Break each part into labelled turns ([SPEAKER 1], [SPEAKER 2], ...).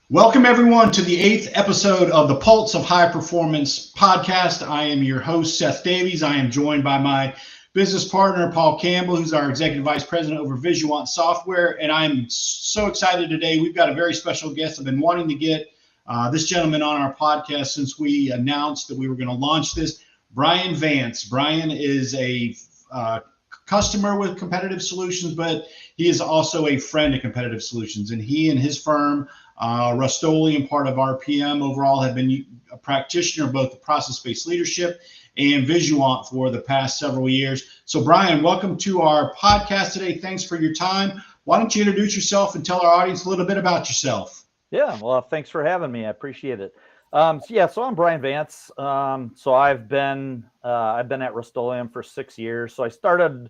[SPEAKER 1] Welcome, everyone, to the 8th episode of the Pulse of High Performance podcast. I am your host, Seth Davies. I am joined by my business partner, Paul Campbell, who's our Executive Vice President over Visuant Software. And I'm so excited today. We've got a very special guest. I've been wanting to get this gentleman on our podcast since we announced that we were going to launch this. Brian Vance. Brian is a customer with Competitive Solutions, but he is also a friend of Competitive Solutions. And he and his firm, Rust-Oleum, part of RPM overall, have been a practitioner of both the process-based leadership and Visuant for the past several years. So Brian, welcome to our podcast today. Thanks for your time. Why don't you introduce yourself and tell our audience a little bit about yourself?
[SPEAKER 2] Yeah, well, thanks for having me. I appreciate it. So I'm Brian Vance. So I've been at Rust-Oleum for 6 years. So I started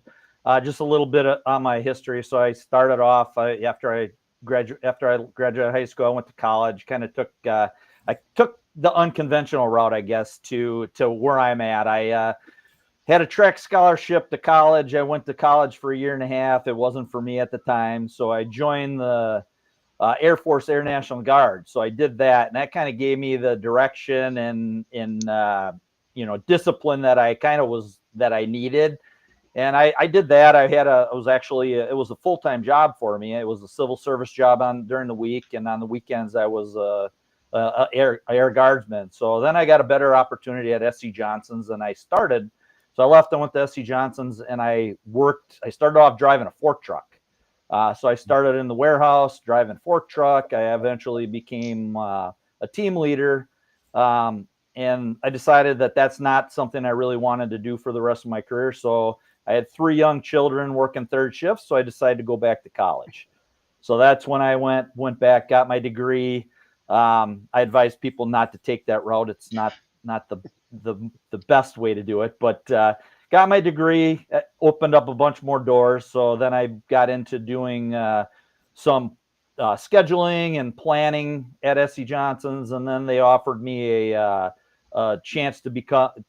[SPEAKER 2] just a little bit on my history. So I started off after I graduated high school. I went to college. Kind of took the unconventional route, I guess, to where I'm at. I had a track scholarship to college. I went to college for a year and a half. It wasn't for me at the time, so I joined the Air Force Air National Guard. So I did that, and that kind of gave me the direction and discipline that I needed. And I did that. It was a full-time job for me. It was a civil service job during the week, and on the weekends I was a air guardsman. So then I got a better opportunity at SC Johnson's, and I left and went to SC Johnson's, and I started off driving a fork truck. So I started in the warehouse driving fork truck. I eventually became a team leader. And I decided that that's not something I really wanted to do for the rest of my career. So I had 3 young children working third shifts. So I decided to go back to college. So that's when I went back, got my degree. I advise people not to take that route. It's not the best way to do it, but, got my degree, opened up a bunch more doors. So then I got into doing some scheduling and planning at SC Johnson's, and then they offered me a chance to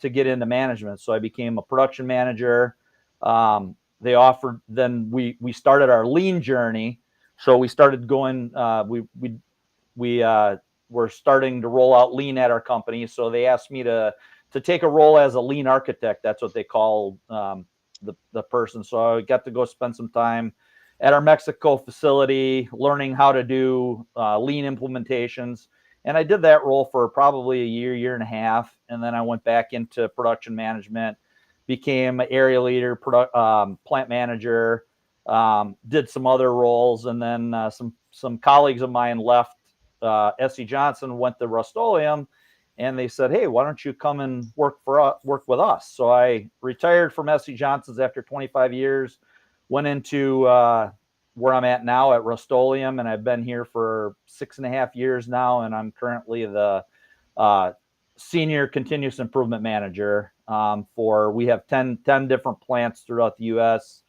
[SPEAKER 2] get into management. So I became a production manager. Then we started our lean journey. So we started going. We were starting to roll out lean at our company. So they asked me to take a role as a lean architect. That's what they call the person. So I got to go spend some time at our Mexico facility, learning how to do lean implementations. And I did that role for probably a year and a half. And then I went back into production management, became area leader, plant manager, did some other roles. And then some colleagues of mine left SC Johnson, went to Rust-Oleum, and they said, "Hey, why don't you come and work with us?" So I retired from SC Johnson's after 25 years, went into where I'm at now at Rust-Oleum, and I've been here for 6.5 years now, and I'm currently the senior continuous improvement manager we have 10 different plants throughout the U.S.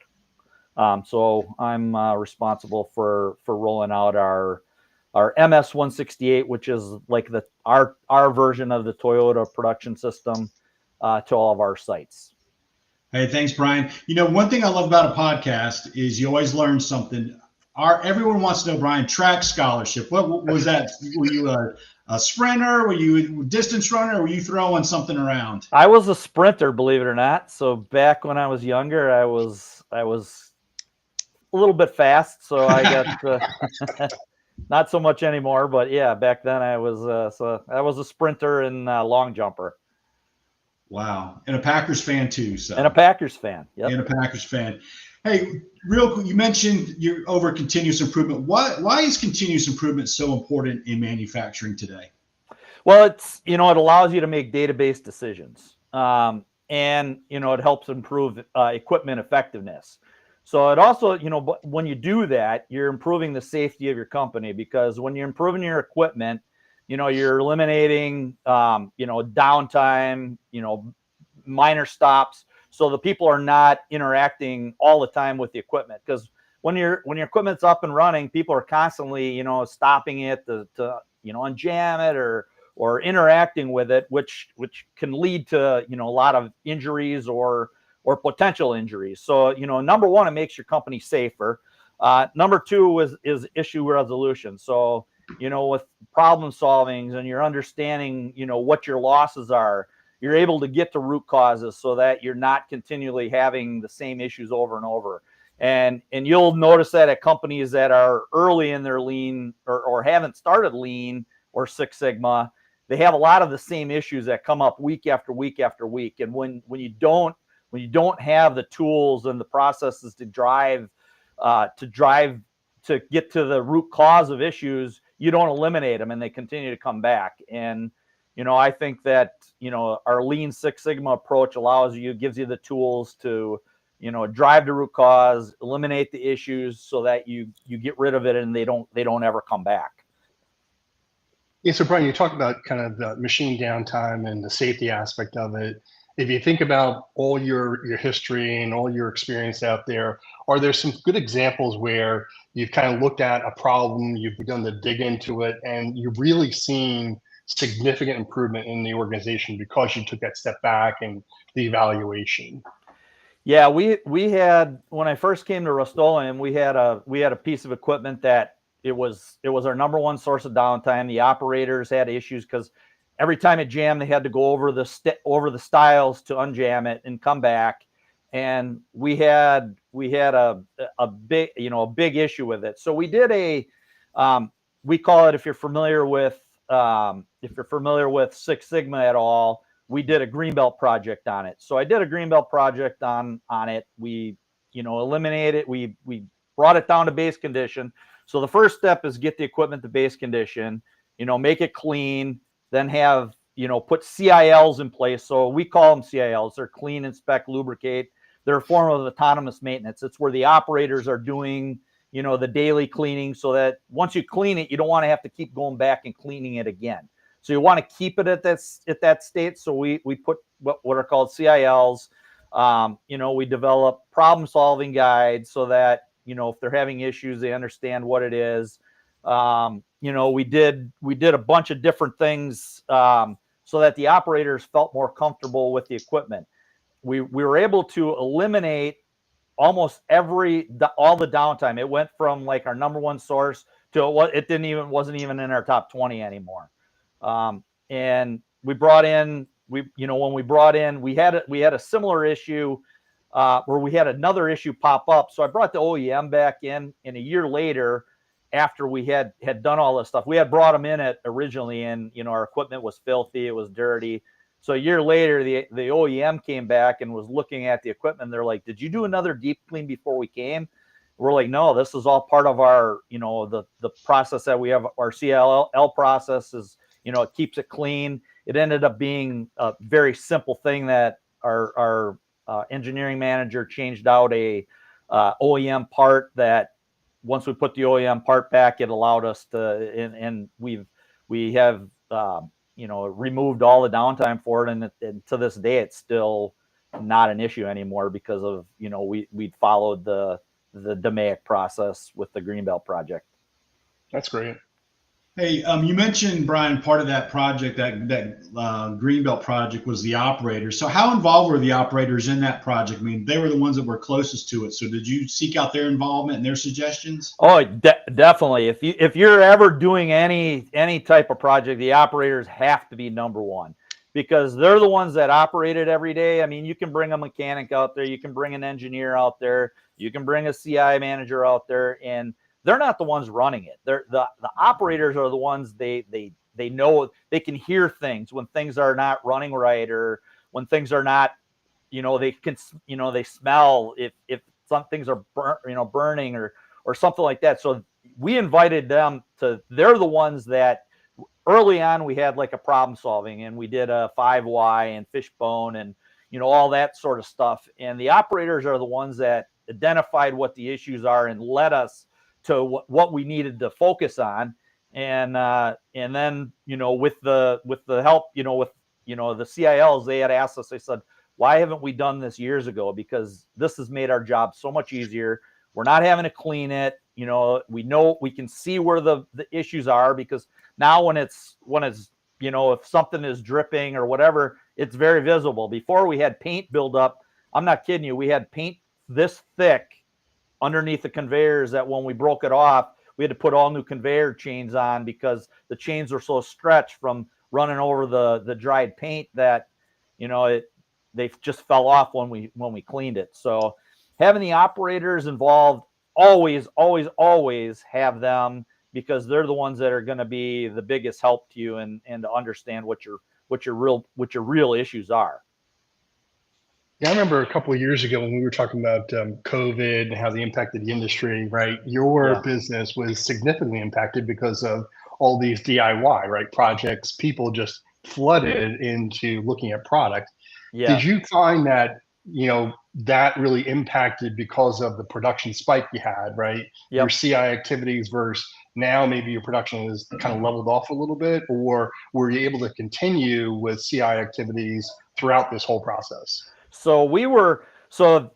[SPEAKER 2] So I'm responsible for rolling out our MS 168, which is like our version of the Toyota production system to all of our sites.
[SPEAKER 1] Hey, thanks, Brian. One thing I love about a podcast is you always learn something. Everyone wants to know, Brian, track scholarship. What was that? Were you a sprinter? Were you a distance runner? Or were you throwing something around?
[SPEAKER 2] I was a sprinter, believe it or not. So back when I was younger, I was a little bit fast. So I got not so much anymore, but yeah, back then I was a sprinter and long jumper.
[SPEAKER 1] Wow, and a Packers fan too. So.
[SPEAKER 2] And a Packers fan.
[SPEAKER 1] Yep. And a Packers fan. Hey, real quick, you mentioned you're over continuous improvement. Why is continuous improvement so important in manufacturing today?
[SPEAKER 2] Well, it allows you to make database decisions, and it helps improve equipment effectiveness. So it also, when you do that, you're improving the safety of your company, because when you're improving your equipment, you're eliminating, downtime, minor stops. So the people are not interacting all the time with the equipment, because when your equipment's up and running, people are constantly, stopping it to unjam it or interacting with it, which can lead to, a lot of injuries or potential injuries. So, number one, it makes your company safer. Number two is issue resolution. So with problem solvings, and you're understanding, what your losses are, you're able to get to root causes so that you're not continually having the same issues over and over. And you'll notice that at companies that are early in their lean or haven't started lean or Six Sigma, they have a lot of the same issues that come up week after week after week. And when you don't have the tools and the processes to get to the root cause of issues, you don't eliminate them and they continue to come back. And I think that our Lean Six Sigma approach gives you the tools to drive the root cause, eliminate the issues so that you get rid of it and they don't ever come back.
[SPEAKER 3] Yeah, so Brian, you talked about kind of the machine downtime and the safety aspect of it. If you think about all your history and all your experience out there, are there some good examples where you've kind of looked at a problem, you've begun to dig into it, and you've really seen significant improvement in the organization because you took that step back and the evaluation?
[SPEAKER 2] Yeah, we had, when I first came to Rust-Oleum, we had a piece of equipment that it was our number one source of downtime. The operators had issues because every time it jammed, they had to go over the stiles to unjam it and come back. And we had a big issue with it. So we did we call it, if you're familiar with Six Sigma at all, we did a greenbelt project on it. So I did a greenbelt project on it. We eliminated it. We brought it down to base condition. So the first step is get the equipment to base condition, make it clean, then have, put CILs in place. So we call them CILs. They're clean, inspect, lubricate. They're a form of autonomous maintenance. It's where the operators are doing, the daily cleaning, so that once you clean it, you don't want to have to keep going back and cleaning it again. So you want to keep it at that state. So we put what are called CILs. We develop problem solving guides so that, if they're having issues, they understand what it is. We did a bunch of different things so that the operators felt more comfortable with the equipment. We were able to eliminate almost all the downtime. It went from like our number one source to wasn't even in our top 20 anymore. And we brought in, when we brought in, we had a similar issue where we had another issue pop up. So I brought the OEM back in, and a year later, after we had done all this stuff, we had brought them in originally, and our equipment was filthy, it was dirty. So a year later, the OEM came back and was looking at the equipment. They're like, "Did you do another deep clean before we came?" We're like, "No, this is all part of our, the process that we have. Our CLL process is, it keeps it clean." It ended up being a very simple thing that our engineering manager changed out a OEM part that once we put the OEM part back, it allowed us to, and we have removed all the downtime for it, and to this day it's still not an issue anymore because of we followed the DMAIC process with the Greenbelt project.
[SPEAKER 3] That's great.
[SPEAKER 1] Hey, you mentioned, Brian, part of that project, that Greenbelt project, was the operators. So how involved were the operators in that project? I mean, they were the ones that were closest to it. So did you seek out their involvement and their suggestions?
[SPEAKER 2] Oh, definitely. If you're ever doing any type of project, the operators have to be number one, because they're the ones that operate it every day. I mean, you can bring a mechanic out there, you can bring an engineer out there, you can bring a CI manager out there, and they're not the ones running it. They're the operators are the ones they know, they can hear things when things are not running right, or when things are not, they can, they smell if some things are burning or something like that. So we invited them they're the ones that early on we had like a problem solving, and we did a 5Y and fishbone and all that sort of stuff. And the operators are the ones that identified what the issues are and led us to what we needed to focus on. And then with the help with the CILs, they had asked us, they said, "Why haven't we done this years ago? Because this has made our job so much easier. We're not having to clean it. We know we can see where the issues are, because now when it's if something is dripping or whatever, it's very visible. Before, we had paint build up. I'm not kidding you. We had paint this thick underneath the conveyors that when we broke it off, we had to put all new conveyor chains on because the chains were so stretched from running over the dried paint that, they just fell off when we cleaned it. So having the operators involved, always have them, because they're the ones that are going to be the biggest help to you and to understand what your real issues are.
[SPEAKER 3] Yeah, I remember a couple of years ago when we were talking about COVID and how they impacted the industry, right? Your business was significantly impacted because of all these DIY, right? Projects, people just flooded into looking at product.
[SPEAKER 2] Yeah.
[SPEAKER 3] Did you find that, that really impacted because of the production spike you had, right? Your CI activities versus now maybe your production is kind of leveled off a little bit, or were you able to continue with CI activities throughout this whole process?
[SPEAKER 2] So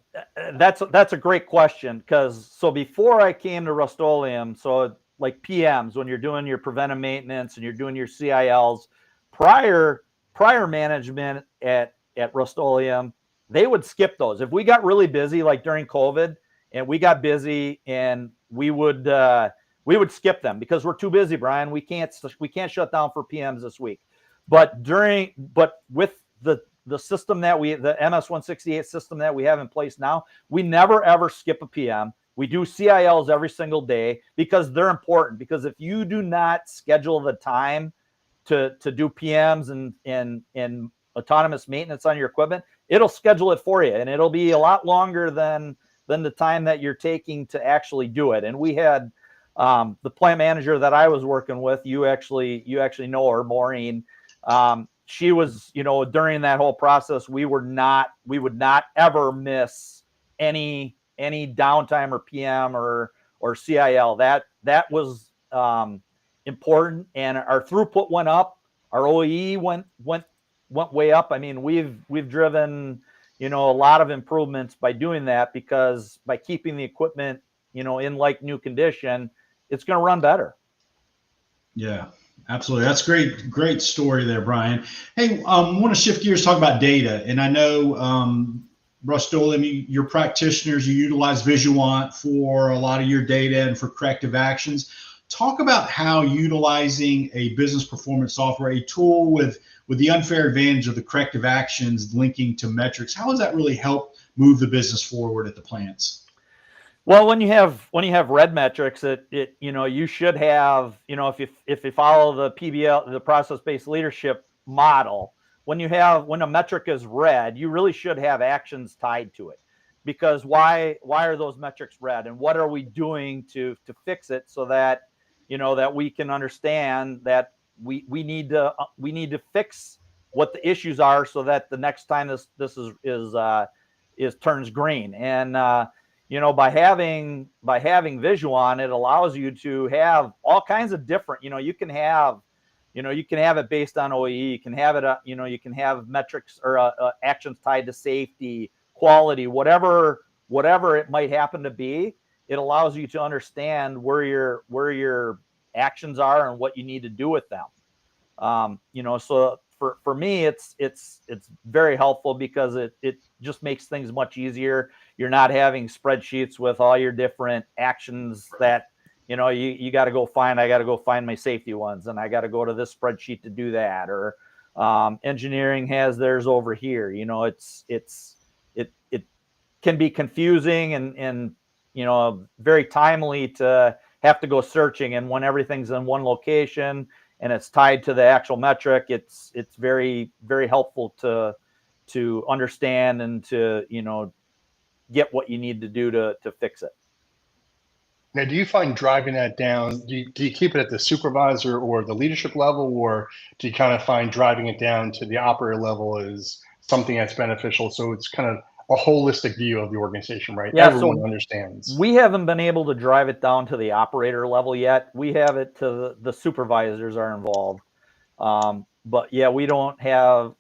[SPEAKER 2] that's a great question, because before I came to Rust-Oleum, so like PMs, when you're doing your preventive maintenance and you're doing your CILs, prior management at Rust-Oleum, they would skip those. If we got really busy, like during COVID, and we got busy, and we would skip them because we're too busy, Brian. We can't shut down for PMs this week. But with the system the MS-168 system that we have in place now, we never ever skip a PM. We do CILs every single day because they're important. Because if you do not schedule the time to do PMs and autonomous maintenance on your equipment, it'll schedule it for you, and it'll be a lot longer than the time that you're taking to actually do it. And we had the plant manager that I was working with, you actually know her, Maureen. She was, during that whole process, we would not ever miss any downtime or PM or CIL. That was important, and our throughput went up. Our OEE went way up. I mean, we've driven, a lot of improvements by doing that, because by keeping the equipment, in like new condition, it's going to run better.
[SPEAKER 1] Yeah. Absolutely. That's great story there, Brian. Hey, I want to shift gears, talk about data. And I know Rust-Oleum, your practitioners, you utilize Visuant for a lot of your data and for corrective actions. Talk about how utilizing a business performance software, a tool with the unfair advantage of the corrective actions linking to metrics, how does that really help move the business forward at the plants?
[SPEAKER 2] Well, when you have red metrics, you should have, if you follow the PBL, the process-based leadership model, when a metric is red, you really should have actions tied to it. Because why are those metrics red, and what are we doing to fix it, so that that we can understand that we need to fix what the issues are, so that the next time this is turns green. And by having Visuant, it allows you to have all kinds of different, you can have it based on OEE, you can have it, you can have metrics or actions tied to safety, quality, whatever it might happen to be. It allows you to understand where your actions are and what you need to do with them. So for me, it's very helpful, because it just makes things much easier. You're not having spreadsheets with all your different actions that, you got to go find. I got to go find my safety ones, and I got to go to this spreadsheet to do that. Or engineering has theirs over here. It can be confusing and very timely to have to go searching. And when everything's in one location and it's tied to the actual metric, it's very, very helpful to understand and to get what you need to do to fix it.
[SPEAKER 3] Now, do you find driving that down, do you keep it at the supervisor or the leadership level, or do you kind of find driving it down to the operator level is something that's beneficial? So it's kind of a holistic view of the organization, right?
[SPEAKER 2] Yeah,
[SPEAKER 3] Everyone understands.
[SPEAKER 2] We haven't been able to drive it down to the operator level yet. We have it to the supervisors are involved. But yeah, we don't have,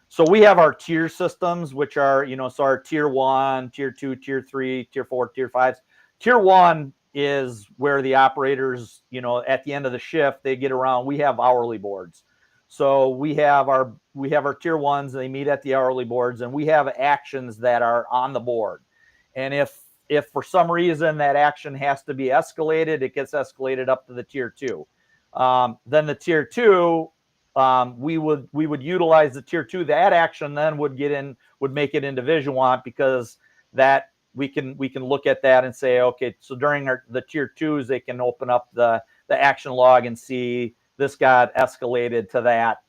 [SPEAKER 2] so we have our tier systems, which are, so our tier 1, tier 2, tier 3, tier 4, tier 5. Tier 1 is where the operators, at the end of the shift, they get around. We have hourly boards. So we have our tier 1s, they meet at the hourly boards, and we have actions that are on the board. And if if for some reason that action has to be escalated, it gets escalated up to the tier 2. Then the tier 2, we would utilize the tier 2. That action then would make it into VisuWant, because that we can look at that and say, okay, so during the tier 2s, they can open up the action log and see this got escalated to that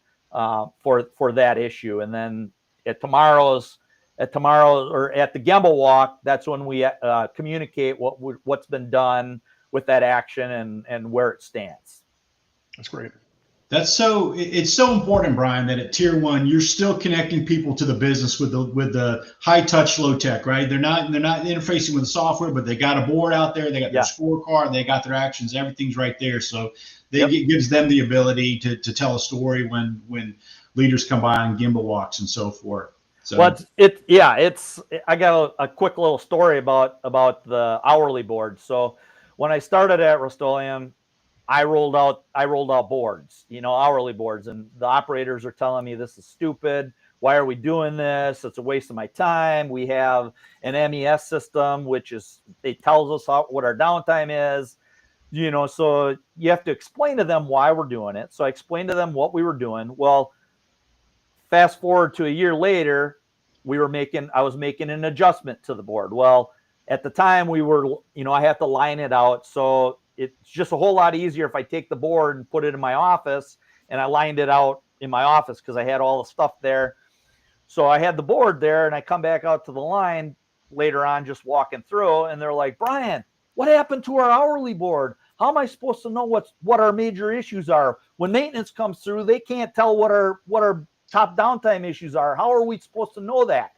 [SPEAKER 2] for that issue. And then at tomorrow or at the Gemba walk, that's when we communicate what's been done with that action and where it stands.
[SPEAKER 3] That's great.
[SPEAKER 1] It's so important, Brian, that at tier 1 you're still connecting people to the business with the high touch, low tech, right? They're not interfacing with the software, but they got a board out there, they got their scorecard, they got their actions, everything's right there. So it gives them the ability to tell a story when leaders come by on Gemba walks and so forth. So
[SPEAKER 2] I got a quick little story about the hourly board. So when I started at Rust-Oleum, I rolled out boards, hourly boards, and the operators are telling me this is stupid. Why are we doing this? It's a waste of my time. We have an MES system, it tells us what our downtime is, so you have to explain to them why we're doing it. So I explained to them what we were doing. Well, fast forward to a year later, I was making an adjustment to the board. Well, at the time I have to line it out. So it's just a whole lot easier if I take the board and put it in my office, and I lined it out in my office because I had all the stuff there. So I had the board there, and I come back out to the line later on, just walking through, and they're like, Brian, what happened to our hourly board? How am I supposed to know what our major issues are? When maintenance comes through, they can't tell what our top downtime issues are. How are we supposed to know that?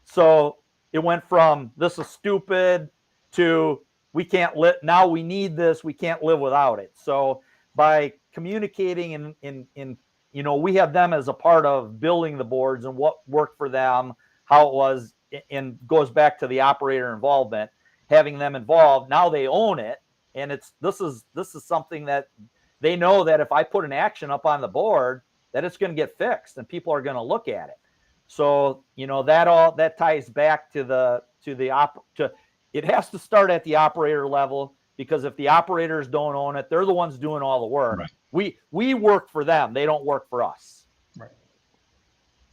[SPEAKER 2] So it went from this is stupid to we can't live. Now we need this. We can't live without it. So by communicating we have them as a part of building the boards and what worked for them, how it was, and goes back to the operator involvement, having them involved. Now they own it. And this is something that they know that if I put an action up on the board, that it's going to get fixed and people are going to look at it. So, that ties back to it has to start at the operator level, because if the operators don't own it, they're the ones doing all the work. Right. We work for them. They don't work for us.
[SPEAKER 3] Right.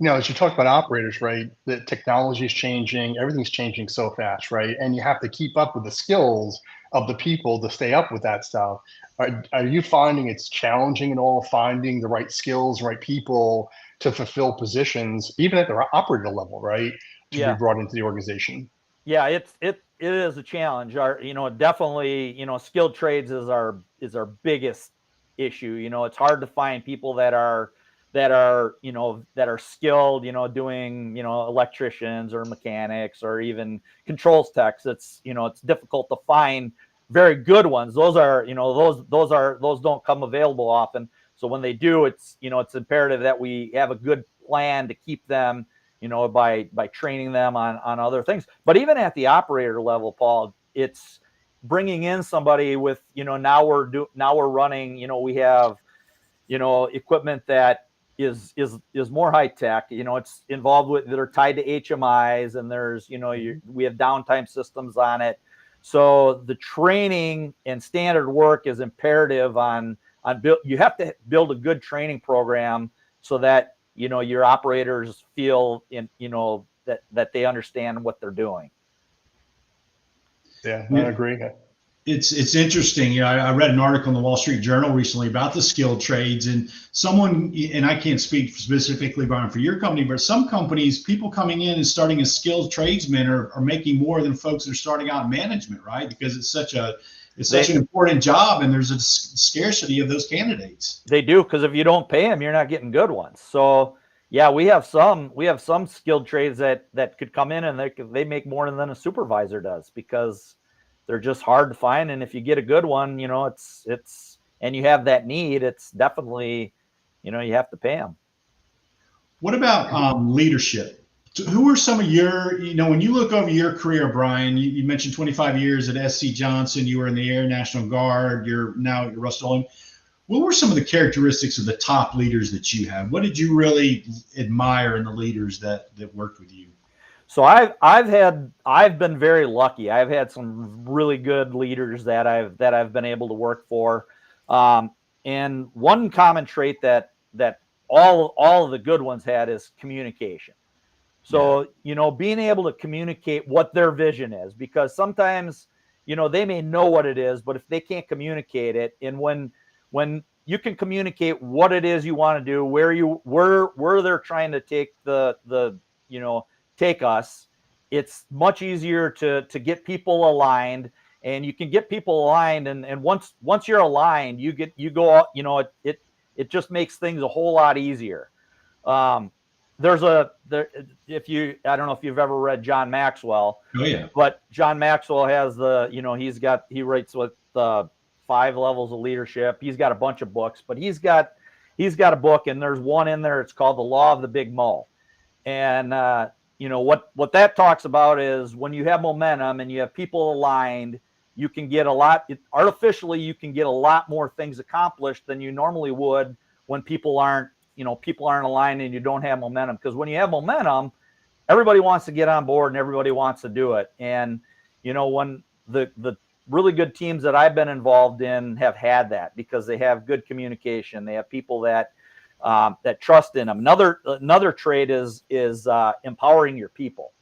[SPEAKER 3] As you talk about operators, right, the technology is changing, everything's changing so fast, right? And you have to keep up with the skills of the people to stay up with that stuff. Are you finding it's challenging at all, finding the right skills, right people to fulfill positions, even at the operator level, right, to be brought into the organization?
[SPEAKER 2] Yeah, it is a challenge. Definitely, skilled trades is our biggest issue. It's hard to find people that are skilled, doing, electricians or mechanics or even controls techs. It's difficult to find very good ones. Those don't come available often. So when they do, it's imperative that we have a good plan to keep them, by training them on other things. But even at the operator level, Paul, it's bringing in somebody with, now we're running, we have, equipment that is more high tech, it's involved with that are tied to HMIs, and there's, we have downtime systems on it. So the training and standard work is imperative on you have to build a good training program so that, your operators feel that they understand what they're doing.
[SPEAKER 3] Yeah, I agree.
[SPEAKER 1] It's interesting. I read an article in the Wall Street Journal recently about the skilled trades, and I can't speak specifically, Brian, for your company, but some companies, people coming in and starting as skilled tradesmen are making more than folks that are starting out in management, right? Because it's such an important job, and there's a scarcity of those candidates.
[SPEAKER 2] They do, because if you don't pay them, you're not getting good ones. So yeah, we have some skilled trades that could come in and they make more than a supervisor does, because they're just hard to find. And if you get a good one, it's and you have that need, it's definitely, you have to pay them.
[SPEAKER 1] What about leadership? Who are some of your, when you look over your career, Brian, you mentioned 25 years at SC Johnson, you were in the Air National Guard, you're now at Rust-Oleum. What were some of the characteristics of the top leaders that you have? What did you really admire in the leaders that worked with you?
[SPEAKER 2] So I've been very lucky. I've had some really good leaders that I've been able to work for. And one common trait that all of the good ones had is communication. So, being able to communicate what their vision is, because sometimes, they may know what it is, but if they can't communicate it, and when you can communicate what it is you want to do, where they're trying to take take us, it's much easier to get people aligned, and you can get people aligned. And once you're aligned, it just makes things a whole lot easier. I don't know if you've ever read John Maxwell.
[SPEAKER 1] Oh yeah.
[SPEAKER 2] But John Maxwell has he writes with 5 levels of leadership. He's got a bunch of books, but he's got a book, and there's one in there. It's called The Law of the Big Mo. And what that talks about is when you have momentum and you have people aligned, you can get artificially you can get a lot more things accomplished than you normally would when people aren't aligned and you don't have momentum. Because when you have momentum, everybody wants to get on board and everybody wants to do it. And when the really good teams that I've been involved in have had that, because they have good communication, they have people that trust in them. Another trait is empowering your people.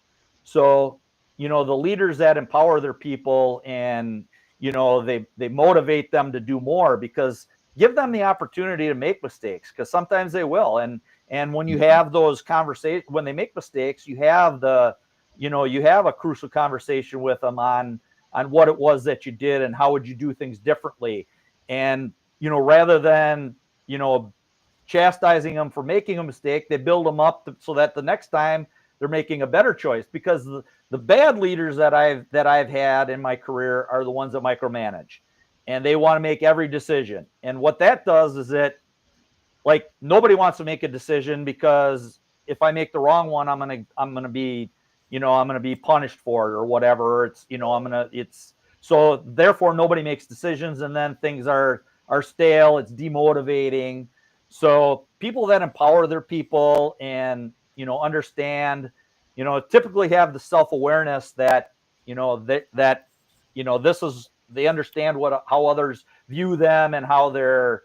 [SPEAKER 2] So the leaders that empower their people, and they motivate them to do more, because give them the opportunity to make mistakes, because sometimes they will. And when you have those conversations, when they make mistakes, you have a crucial conversation with them on what it was that you did and how would you do things differently. And rather than chastising them for making a mistake, they build them up so that the next time they're making a better choice. Because the bad leaders that I've had in my career are the ones that micromanage, and they want to make every decision. And what that does is nobody wants to make a decision, because if I make the wrong one, I'm gonna be punished for it or whatever. So therefore nobody makes decisions, and then things are stale. It's demotivating. So people that empower their people and understand, typically have the self-awareness that they understand how others view them and how they're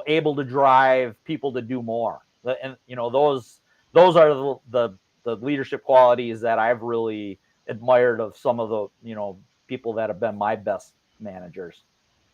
[SPEAKER 2] able to drive people to do more. And those are the leadership qualities that I've really admired of some of the people that have been my best managers.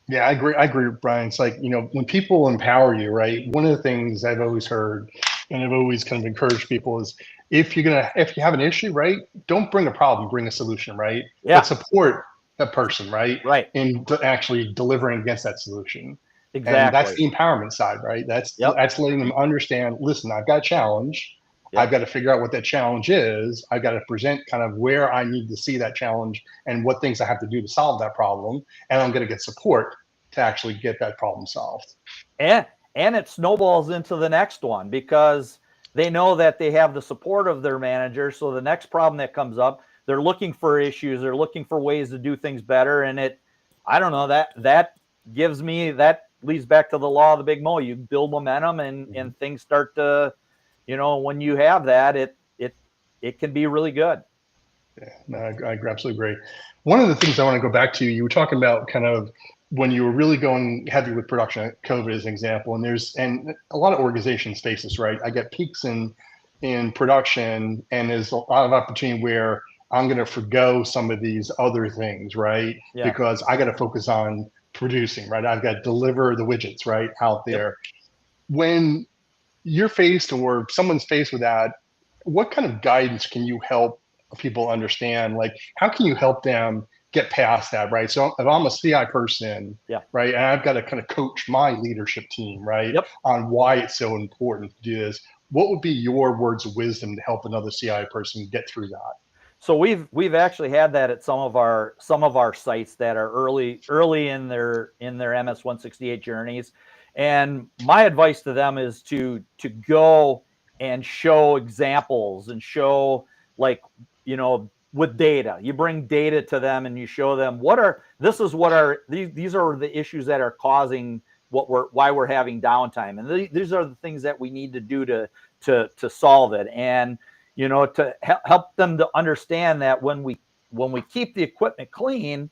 [SPEAKER 3] Yeah, I agree with Brian. It's like, when people empower you, right? One of the things I've always heard, and I've always kind of encouraged people, is if you have an issue, right? Don't bring a problem, bring a solution, right?
[SPEAKER 2] Yeah.
[SPEAKER 3] But support that person, right?
[SPEAKER 2] Right.
[SPEAKER 3] In actually delivering against that solution.
[SPEAKER 2] Exactly.
[SPEAKER 3] And that's the empowerment side, right? That's letting them understand, listen, I've got a challenge. Yep. I've got to figure out what that challenge is. I've got to present kind of where I need to see that challenge and what things I have to do to solve that problem. And I'm going to get support to actually get that problem solved.
[SPEAKER 2] And it snowballs into the next one, because they know that they have the support of their manager. So the next problem that comes up, they're looking for issues. They're looking for ways to do things better. And that leads back to the law of the big mo. You build momentum, and things start to, when you have that, it can be really good.
[SPEAKER 3] Yeah, no, I absolutely agree. One of the things I want to go back to, you were talking about kind of when you were really going heavy with production, COVID as an example, and a lot of organizations face this, right? I get peaks in production, and there's a lot of opportunity where I'm going to forgo some of these other things, right?
[SPEAKER 2] Yeah.
[SPEAKER 3] Because I got to focus on producing, right? I've got to deliver the widgets, right, out there. Yep. When you're faced, or someone's faced with that, what kind of guidance can you help people understand? Like, how can you help them get past that, right? So if I'm a CI person, right, and I've got to kind of coach my leadership team, right, on why it's so important to do this, what would be your words of wisdom to help another CI person get through that?
[SPEAKER 2] So we've actually had that at some of our sites that are early in their MS 168 journeys. And my advice to them is to go and show examples and show, with data. You bring data to them and you show them these are the issues that are causing why we're having downtime. And these are the things that we need to do to solve it. And, to help them to understand that when we keep the equipment clean,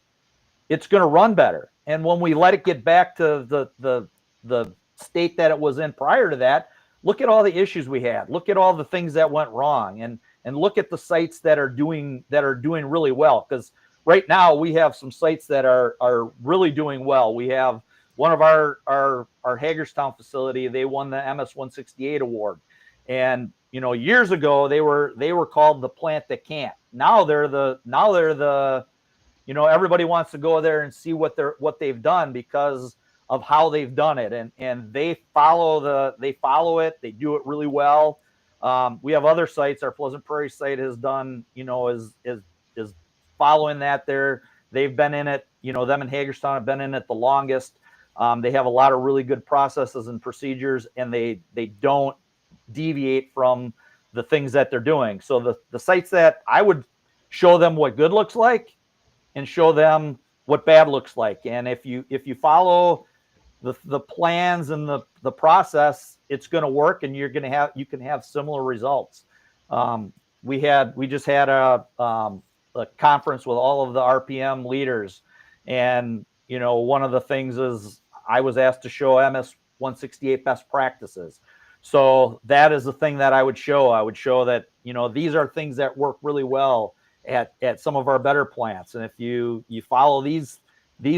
[SPEAKER 2] it's going to run better. And when we let it get back to the state that it was in prior to that, look at all the issues we had. Look at all the things that went wrong, and look at the sites that are doing really well. Because right now we have some sites that are really doing well. We have one of our Hagerstown facility. They won the MS 168 award, and years ago they were called the plant that can't. Now they're the everybody wants to go there and see what they've done because of how they've done it, and they follow it. They do it really well. We have other sites. Our Pleasant Prairie site has done, is following that. They've been in it. Them and Hagerstown have been in it the longest. They have a lot of really good processes and procedures, and they don't deviate from the things that they're doing. So the sites that I would show them what good looks like and show them what bad looks like. And if you follow the plans and the process, it's going to work, and you can have similar results. We just had a conference with all of the RPM leaders, and one of the things is I was asked to show MS 168 best practices. So that is the thing that I would show. I would show that these are things that work really well at some of our better plants, and if you follow these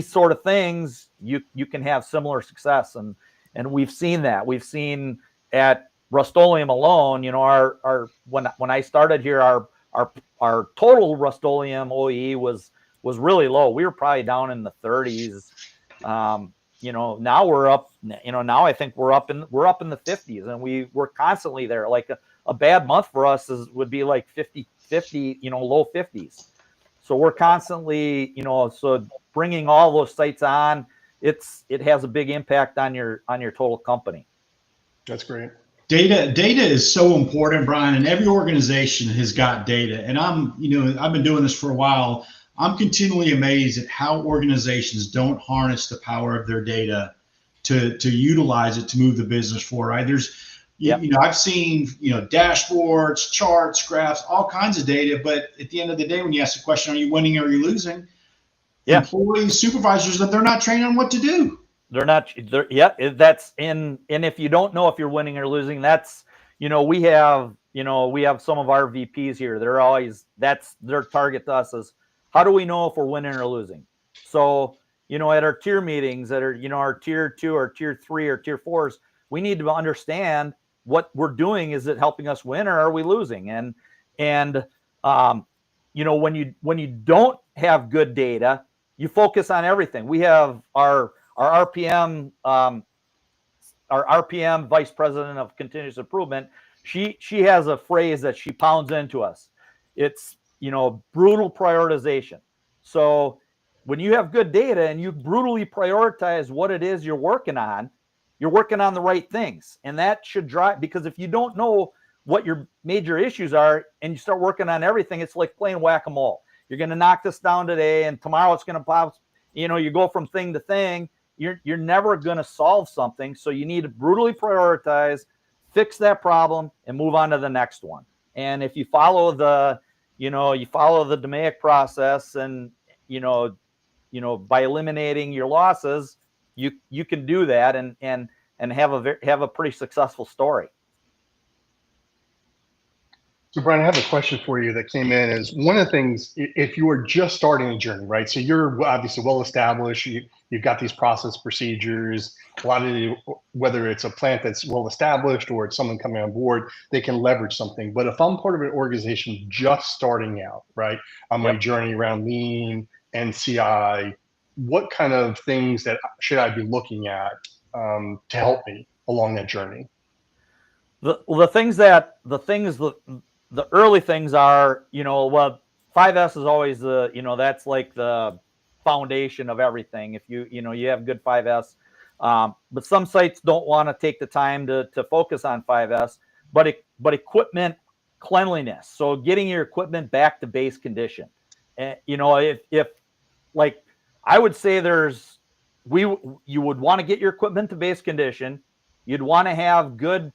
[SPEAKER 2] sort of things, you can have similar success. And we've seen that. We've seen at Rust-Oleum alone, our when I started here, our total Rust-Oleum OEE was really low. We were probably down in the 30s. Now we're up, now I think we're up in the 50s, and we're constantly there. Like a bad month for us would be like 50, low 50s. So we're constantly, so bringing all those sites on, it has a big impact on your total company.
[SPEAKER 3] That's great.
[SPEAKER 1] Data is so important, Brian, and every organization has got data. And I've been doing this for a while. I'm continually amazed at how organizations don't harness the power of their data to utilize it to move the business forward. Right? I've seen, dashboards, charts, graphs, all kinds of data. But at the end of the day, when you ask the question, are you winning or are you losing? Yeah. Employees, supervisors, that they're not trained on what to do. That's and if you don't know if you're winning or losing, that's, we have some of our VPs here. They're always, that's their target to us is, how do we know if we're winning or losing? So, at our tier meetings that are, our tier 2 or tier 3 or tier 4s, we need to understand what we're doing. Is it helping us win or are we losing? And when you don't have good data, you focus on everything. We have our RPM, vice president of continuous improvement. She has a phrase that she pounds into us. It's, brutal prioritization. So when you have good data and you brutally prioritize what it is you're working on the right things. And that should drive, because if you don't know what your major issues are and you start working on everything, it's like playing whack-a-mole. You're going to knock this down today and tomorrow it's going to pop. You go from thing to thing. You're never going to solve something. So you need to brutally prioritize, fix that problem, and move on to the next one. And if you follow the DMAIC process and, by eliminating your losses, you can do that and have a pretty successful story.
[SPEAKER 3] So Brian, I have a question for you that came in. Is one of the things, if you are just starting a journey, right? So you're obviously well established. You've got these process procedures. A lot of whether it's a plant that's well established or it's someone coming on board, they can leverage something. But if I'm part of an organization just starting out, right, on my journey around lean and CI, what kind of things that should I be looking at to help me along that journey?
[SPEAKER 2] The early things are, 5S is always that's like the foundation of everything. If you have good 5S, but some sites don't want to take the time to focus on 5S, but equipment cleanliness. So getting your equipment back to base condition. And, if like, I would say you would want to get your equipment to base condition. You'd want to have good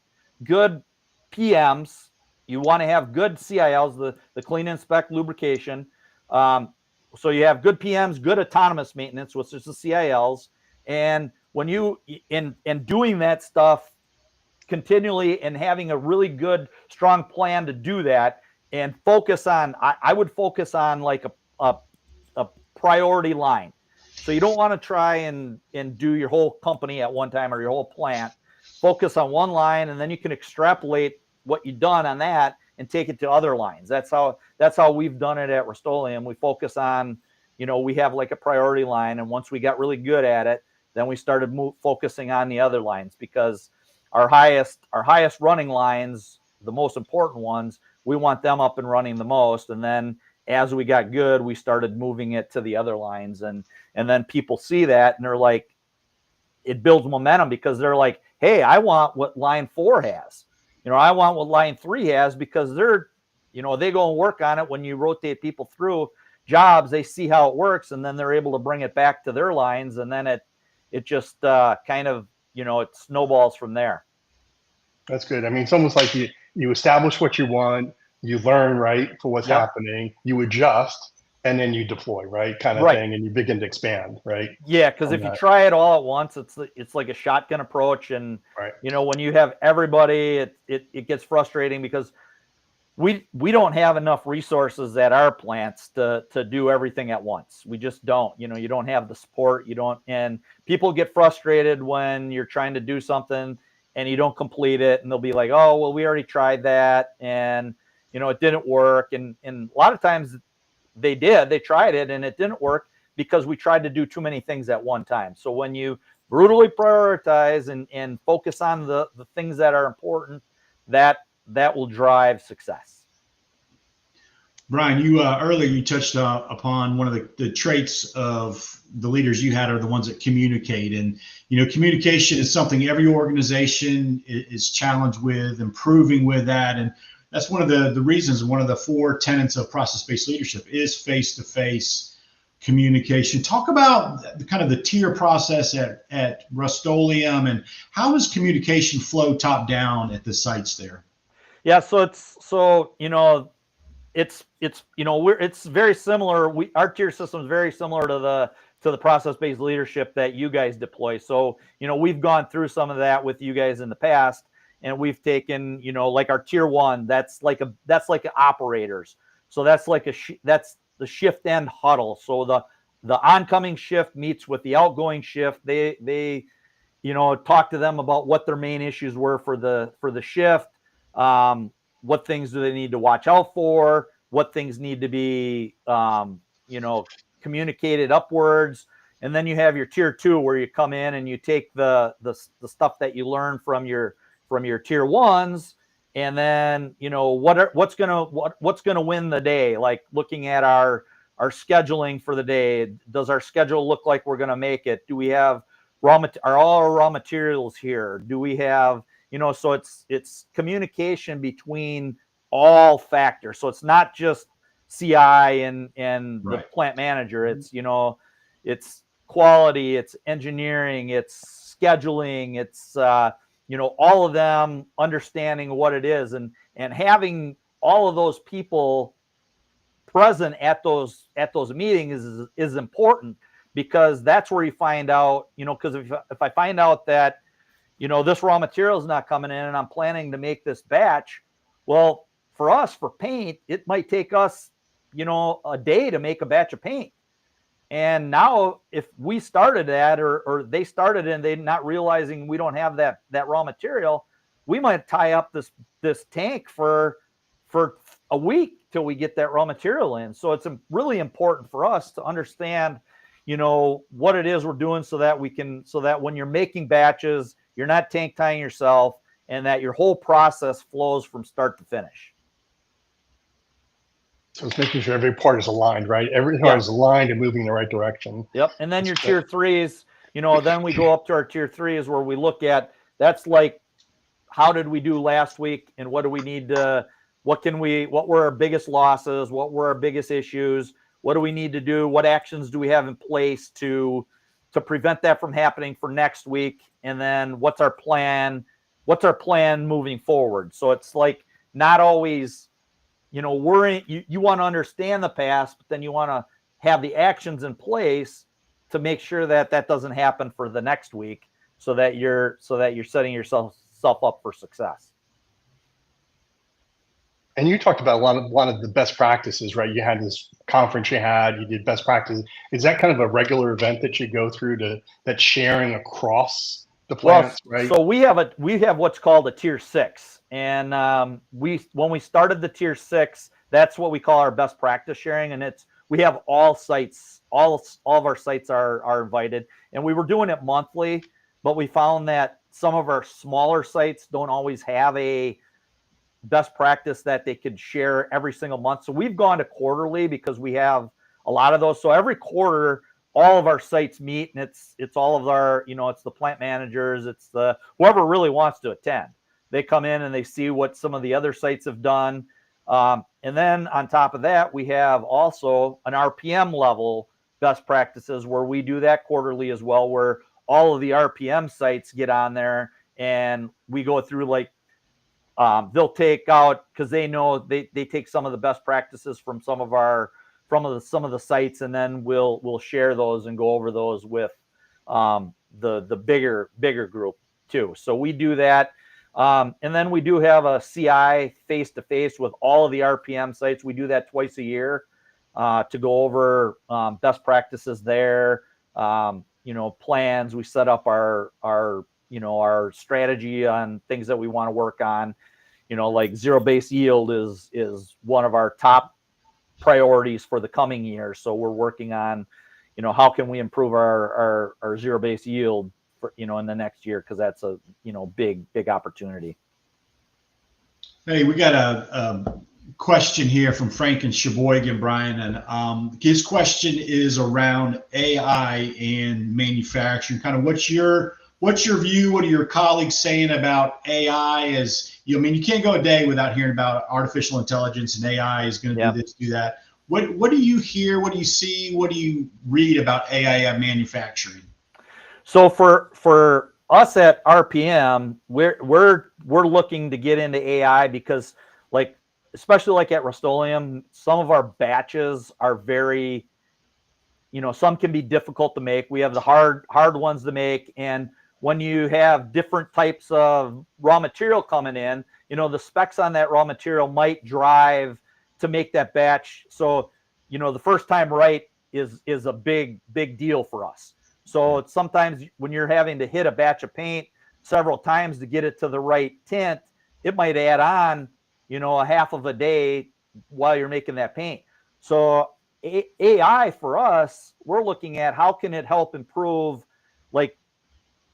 [SPEAKER 2] PMs, you want to have good CILs, the clean, inspect, lubrication. So you have good PMs, good autonomous maintenance, which is the CILs. And when you in doing that stuff continually and having a really good, strong plan to do that, and focus on, I would focus on like a priority line. So you don't want to try and do your whole company at one time or your whole plant. Focus on one line, and then you can extrapolate what you've done on that and take it to other lines. That's how we've done it at Rust-Oleum. We focus on, we have like a priority line, and once we got really good at it, then we started focusing on the other lines, because our highest running lines, the most important ones, we want them up and running the most. And then as we got good, we started moving it to the other lines, and then people see that and they're like, it builds momentum, because they're like, hey, I want what line 4 has. I want what line 3 has, because they're, they go and work on it. When you rotate people through jobs, they see how it works, and then they're able to bring it back to their lines, and then it just kind of, it snowballs from there.
[SPEAKER 3] That's good. I mean, it's almost like you establish what you want, you learn, right, for what's happening, you adjust, and then you deploy, right, kind of thing, and you begin to expand, right?
[SPEAKER 2] Yeah, because if you try it all at once, it's like a shotgun approach, and when you have everybody, it gets frustrating, because we don't have enough resources at our plants to do everything at once. We just don't. You don't have the support. You don't, and people get frustrated when you're trying to do something and you don't complete it, and they'll be like, "Oh, well, we already tried that, and it didn't work." And a lot of times they tried it and it didn't work, because we tried to do too many things at one time. So when you brutally prioritize and focus on the things that are important, that will drive success.
[SPEAKER 1] Brian, you earlier you touched upon one of the traits of the leaders you had are the ones that communicate, and communication is something every organization is challenged with, improving with that, and that's one of the reasons. One of the 4 tenets of process-based leadership is face-to-face communication. Talk about the tier process at Rust-Oleum, and how is communication flow top down at the sites there?
[SPEAKER 2] Yeah, it's very similar. Our tier system is very similar to the process-based leadership that you guys deploy. So we've gone through some of that with you guys in the past, and we've taken like our tier 1. That's like operators. So that's like that's the shift end huddle. So the oncoming shift meets with the outgoing shift. They talk to them about what their main issues were for the shift. What things do they need to watch out for? What things need to be, communicated upwards? And then you have your tier 2, where you come in and you take the stuff that you learn from your tier 1s, and then what's gonna win the day? Like looking at our scheduling for the day. Does our schedule look like we're gonna make it? Do we have are all our raw materials here? Do we have so it's communication between all factors. So it's not just CI and the plant manager. It's it's quality, it's engineering, it's scheduling, it's all of them understanding what it is, and having all of those people present at those meetings is important, because that's where you find out, because if I find out that this raw material is not coming in and I'm planning to make this batch, well, for us, for paint, it might take us a day to make a batch of paint. And now if we started that, or they started and they're not realizing we don't have that raw material, we might tie up this tank for a week till we get that raw material in. So it's really important for us to understand what it is we're doing, so that when you're making batches, you're not tank tying yourself, and that your whole process flows from start to finish.
[SPEAKER 3] So it's making sure every part is aligned, right? Every part is aligned and moving in the right direction.
[SPEAKER 2] Yep. And then your tier 3s, then we go up to our tier 3s, where we look at, that's like, how did we do last week, and what do we need to, what were our biggest losses? What were our biggest issues? What do we need to do? What actions do we have in place to prevent that from happening for next week? And then what's our plan moving forward? So it's like not always, you want to understand the past, but then you want to have the actions in place to make sure that that doesn't happen for the next week, so that you're setting yourself up for success.
[SPEAKER 3] And you talked about a lot of the best practices, right? You had this conference you did best practices. Is that kind of a regular event that you go through that's sharing across the plants, right?
[SPEAKER 2] So we have what's called a tier 6. And when we started the tier 6, that's what we call our best practice sharing. And we have all sites, all of our sites are invited. And we were doing it monthly, but we found that some of our smaller sites don't always have a best practice that they could share every single month. So we've gone to quarterly because we have a lot of those. So every quarter, all of our sites meet, and it's all of our, it's the plant managers, it's the whoever really wants to attend. They come in and they see what some of the other sites have done. And then on top of that, we have also an RPM level best practices where we do that quarterly as well, where all of the RPM sites get on there and we go through they'll take out, because they know they take some of the best practices from some of the sites, and then we'll share those and go over those with the bigger group too. So we do that, and then we do have a CI face-to-face with all of the RPM sites. We do that twice a year to go over best practices there. Plans. We set up our strategy on things that we want to work on. Like zero-based yield is one of our top priorities for the coming year. So we're working on, how can we improve our zero-based yield for, in the next year, because that's a, big opportunity.
[SPEAKER 1] Hey, we got a question here from Frank and Sheboygan, Brian, and his question is around AI and manufacturing. Kind of what's your view? What are your colleagues saying about AI? You can't go a day without hearing about artificial intelligence and AI is going to do this, do that. What do you hear? What do you see? What do you read about AI manufacturing?
[SPEAKER 2] So for us at RPM, we're looking to get into AI because, especially at Rust-Oleum, some of our batches are very, some can be difficult to make. We have the hard ones to make, and when you have different types of raw material coming in, the specs on that raw material might drive to make that batch. So, the first time right is a big deal for us. So sometimes when you're having to hit a batch of paint several times to get it to the right tint, it might add on, a half of a day while you're making that paint. So AI for us, we're looking at how can it help improve,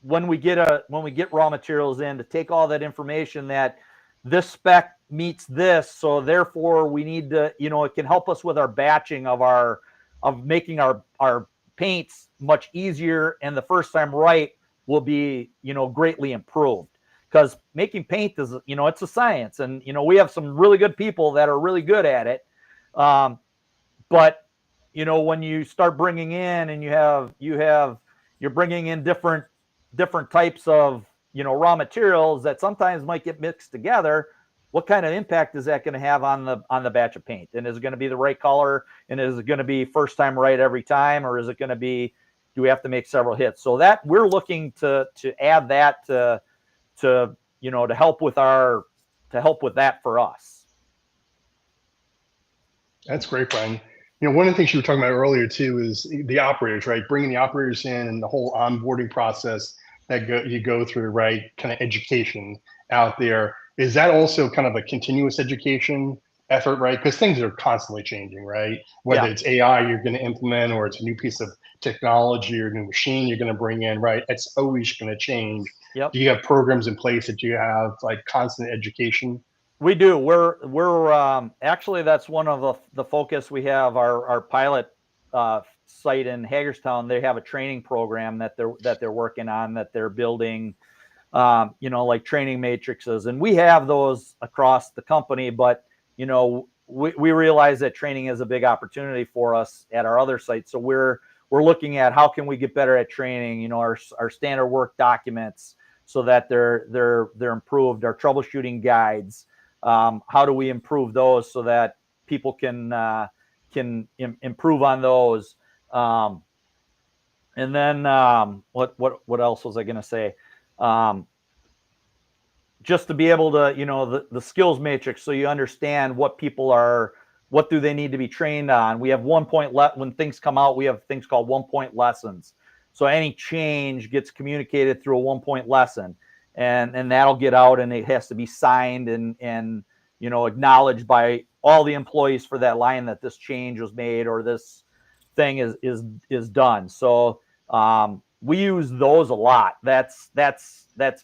[SPEAKER 2] when we get raw materials in, to take all that information that this spec meets this, so therefore we need to, it can help us with our batching of making our paints much easier, and the first time right will be, greatly improved, because making paint is, it's a science, and we have some really good people that are really good at it, but when you start bringing in and you're bringing in different types of raw materials that sometimes might get mixed together, what kind of impact is that going to have on the batch of paint? And is it going to be the right color? And is it going to be first time right every time? Or is it going to be, do we have to make several hits? So that we're looking to add that to help with that for us.
[SPEAKER 3] That's great, Brian. One of the things you were talking about earlier too is the operators, right? Bringing the operators in and the whole onboarding process that you go through, right? Kind of education out there. Is that also kind of a continuous education effort, right? Because things are constantly changing, right? Whether it's AI you're going to implement, or it's a new piece of technology or new machine you're going to bring in, right? It's always going to change.
[SPEAKER 2] Yep.
[SPEAKER 3] Do you have programs in place that you have constant education?
[SPEAKER 2] We do. We're actually, that's one of the focus we have. Our pilot site in Hagerstown, they have a training program that they're working on, that they're building, training matrices, and we have those across the company. But we realize that training is a big opportunity for us at our other sites. So we're looking at how can we get better at training. Our standard work documents, so that they're improved. Our troubleshooting guides. how do we improve those so that people can improve on those. And then what else was I going to say? Just to be able to, the skills matrix, so you understand what do they need to be trained on. We have when things come out, we have things called 1-point lessons. So any change gets communicated through a 1-point lesson, and that'll get out, and it has to be signed and acknowledged by all the employees for that line that this change was made or this thing is done. So we use those a lot. That's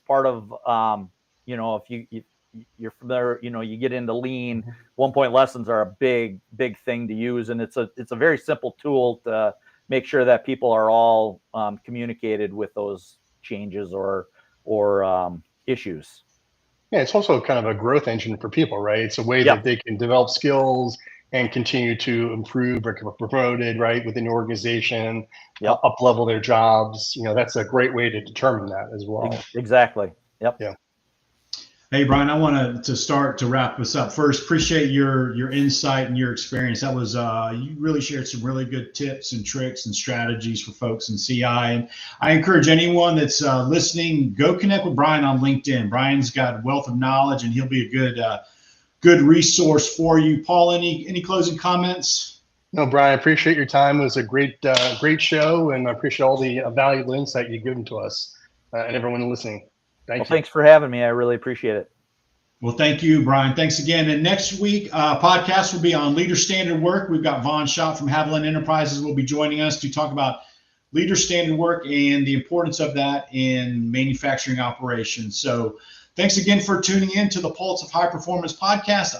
[SPEAKER 2] part of if you're familiar, you get into lean, 1-point lessons are a big thing to use, and it's a very simple tool to make sure that people are all communicated with those changes or issues.
[SPEAKER 3] Yeah, it's also kind of a growth engine for people, right? It's a way
[SPEAKER 2] Yep.
[SPEAKER 3] that they can develop skills and continue to improve or get promoted, right, within the organization,
[SPEAKER 2] Yep.
[SPEAKER 3] up level their jobs. That's a great way to determine that as well.
[SPEAKER 2] Exactly. Yep.
[SPEAKER 3] Yeah.
[SPEAKER 1] Hey, Brian, I wanted to start to wrap this up. First, appreciate your insight and your experience. That was you really shared some really good tips and tricks and strategies for folks in CI. And I encourage anyone that's listening, go connect with Brian on LinkedIn. Brian's got a wealth of knowledge, and he'll be a good resource for you. Paul, any closing comments?
[SPEAKER 3] No, Brian, I appreciate your time. It was a great show, and I appreciate all the valuable insight you've given to us and everyone listening.
[SPEAKER 2] Thanks for having me. I really appreciate it.
[SPEAKER 1] Well, thank you, Brian. Thanks again. And next week, podcast will be on leader standard work. We've got Vaughn Schott from Haviland Enterprises will be joining us to talk about leader standard work and the importance of that in manufacturing operations. So thanks again for tuning in to the Pulse of High Performance podcast.